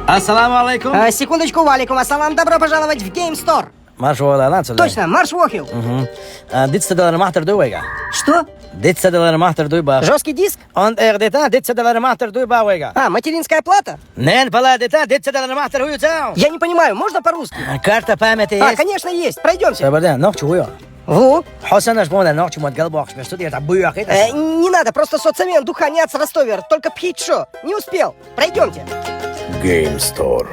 Ассаламу алейкум. Секундочку, валикум ассалам. Добро пожаловать в Game Store. Марш валанат. Точно, марш Вохил. Dit ze de machter doega. Что? Dit ze de machter doeba. Жесткий диск? On dit ze de machter doeba wega. Материнская плата? Нен пала dit ze de machter huyo taal. Я не понимаю, можно по-русски? Карта памяти есть. Конечно, есть. Пройдемте. Сабардан, ногчу huyo. Ву. Хасан аж бона ногчу мод галбах, что ты это буях это. Не надо, просто соцсовет духанец Ростовер. Только пхит-шо. Не успел. Пройдемте. Game Store.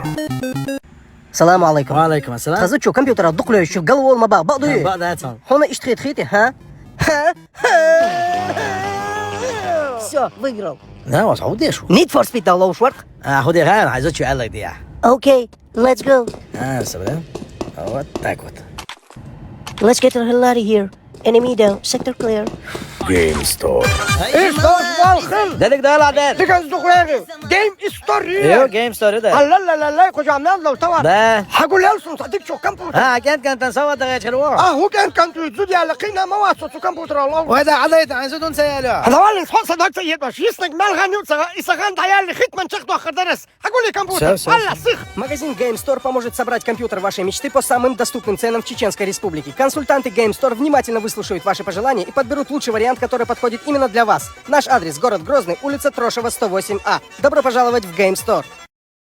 Салам алейкум. Алейкум ассалам. Тазучу компьютера дуклющих голову маба. Бадуи. Бадатсон. Хона иштрит хити, ха? Все, выиграл. Да, was hou dit? Need for Speed Download Work. Ху dit gaan, hij zit je eigenlijk die. Okay, let's go. Сабардан. Вот так вот. Let's get the hell out of here. Enemy down. Sector clear. Game Store. Dedik daha la der. Game Story. Yo game story ده. لا kocam ne anladım tamam. ده. هقول له صديق شو كمبيوتر. كانت نسوى ده يشلوه. هو كان تزودي على قينا مواد شو كمبيوتر الله. وهذا عضيت عن زدون سيالو. هذا والله صوص ده تيجي باش يسنق مالها نوصل إسقان تعال خدمة شخص آخر درس. هقول لي كمبيوتر. الله سخ. Магазин Game Store поможет собрать компьютер вашей мечты по самым доступным ценам в Чеченской Республике. Консультанты Game Store внимательно выслушают ваши пожелания и подберут лучший вариант, который подходит именно для вас. Наш адрес: город Грозный, улица Трошева, 108А. Добро пожаловать в Game Store.